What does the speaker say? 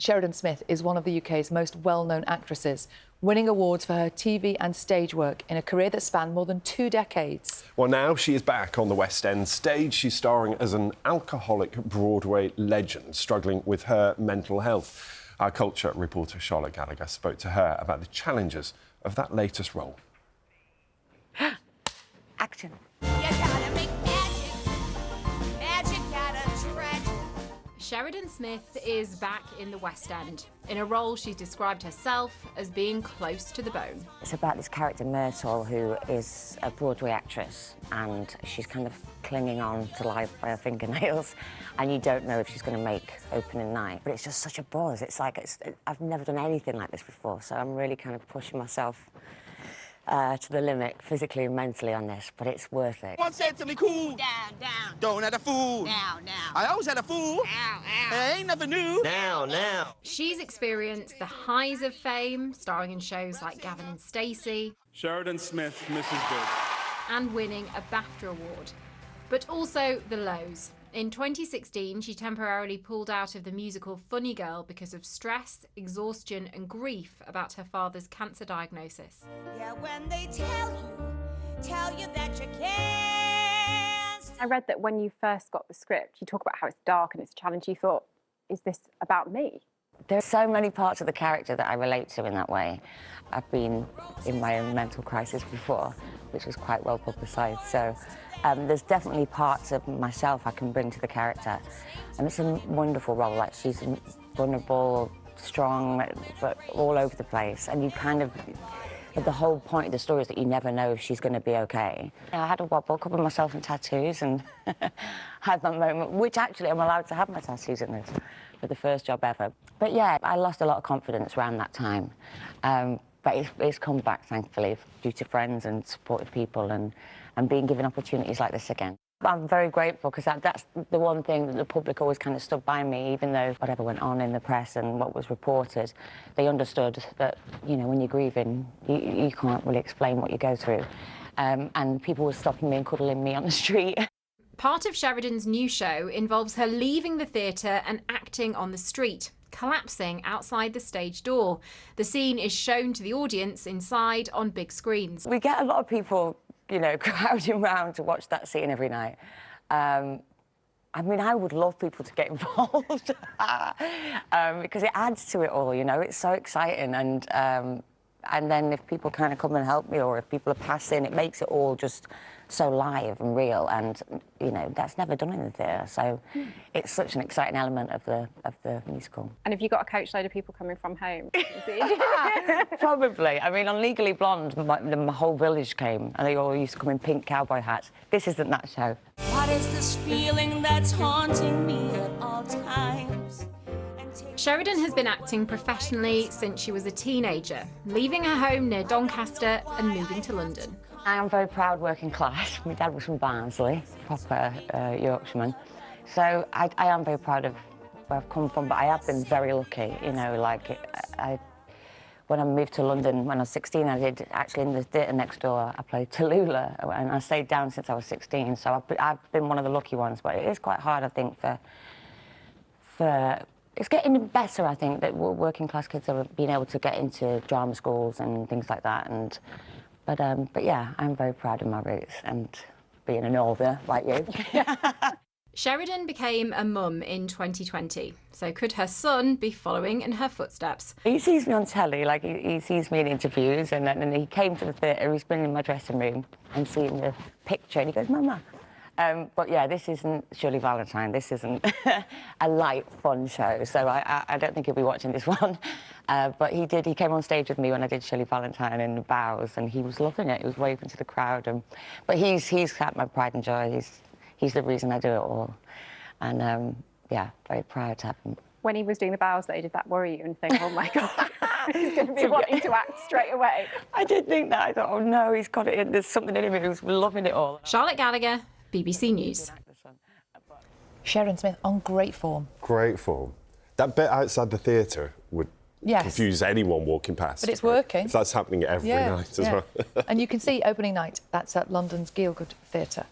Sheridan Smith is one of the UK's most well-known actresses, winning awards for her TV and stage work in a career that spanned more than 2 decades. Well, now she is back on the West End stage. She's starring as an alcoholic Broadway legend struggling with her mental health. Our culture reporter Charlotte Gallagher spoke to her about the challenges of that latest role. Action. Sheridan Smith is back in the West End, in a role she's described herself as being close to the bone. It's about this character, Myrtle, who is a Broadway actress, and she's kind of clinging on to life by her fingernails, and you don't know if she's going to make opening night. But it's just such a buzz. It's like, I've never done anything like this before, so I'm really kind of pushing myself to the limit, physically and mentally on this, but it's worth it. One said to me, cool. Down, down. Don't act a fool. Now, now. I always had a fool. Ow, ow. It ain't nothing new. Now. She's experienced the highs of fame, starring in shows like Gavin and Stacey. Sheridan Smith, Mrs. Big. And winning a BAFTA award. But also the lows. In 2016, she temporarily pulled out of the musical Funny Girl because of stress, exhaustion and grief about her father's cancer diagnosis. Yeah, when they tell you that you can't. I read that when you first got the script, you talk about how it's dark and it's a challenge. You thought, is this about me? There's so many parts of the character that I relate to in that way. I've been in my own mental crisis before, which was quite well publicised, so there's definitely parts of myself I can bring to the character. And it's a wonderful role. Like, she's vulnerable, strong, but all over the place. And you kind of, the whole point of the story is that you never know if she's going to be okay. I had a wobble, covered myself in tattoos, and had that moment, which actually I'm allowed to have my tattoos in this for the first job ever. But yeah, I lost a lot of confidence around that time. But it's come back, thankfully, due to friends and supportive people and being given opportunities like this again. I'm very grateful, because that's the one thing that the public always kind of stood by me, even though whatever went on in the press and what was reported, they understood that, you know, when you're grieving, you can't really explain what you go through. And people were stopping me and cuddling me on the street. Part of Sheridan's new show involves her leaving the theatre and acting on the street, collapsing outside the stage door. The scene is shown to the audience inside on big screens. We get a lot of people, you know, crowding around to watch that scene every night. I mean, I would love people to get involved because it adds to it all, you know. It's so exciting, and then if people kind of come and help me, or if people are passing, it makes it all just so live and real, and you know, that's never done in the theatre, so it's such an exciting element of the musical. And have you got a coach load of people coming from home? Probably. I mean, on Legally Blonde, my whole village came, and they all used to come in pink cowboy hats. This isn't that show. What is this feeling that's haunting me at all times? Sheridan has been acting professionally since she was a teenager, leaving her home near Doncaster and moving to London. I am very proud working class. My dad was from Barnsley, proper Yorkshireman. So I am very proud of where I've come from, but I have been very lucky, you know, like when I moved to London when I was 16, I did, actually in the theatre next door, I played Tallulah, and I stayed down since I was 16, so I've been one of the lucky ones, but it is quite hard, I think, for it's getting better, I think, that working class kids are being able to get into drama schools and things like that, but yeah, I'm very proud of my roots and being a northerner like you. Sheridan became a mum in 2020, so could her son be following in her footsteps? He sees me on telly, like he sees me in interviews, and then he came to the theatre, he's been in my dressing room and seen the picture, and he goes, Mama. But yeah, this isn't Shirley Valentine, this isn't a light, fun show, so I don't think he'll be watching this one. But he came on stage with me when I did Shirley Valentine in Bows, and he was loving it, he was waving to the crowd. But he's had my pride and joy, he's the reason I do it all. And yeah, very proud to have him. When he was doing the bows, though, did that worry you and think, oh my God, he's going to be wanting to act straight away? I did think that. I thought, oh no, he's got it in, there's something in him, he was loving it all. Charlotte Gallagher, BBC News. Sheridan Smith on great form. Great form. That bit outside the theatre would confuse anyone walking past. But it's working. If that's happening every night as well. And you can see opening night, that's at London's Gielgud Theatre.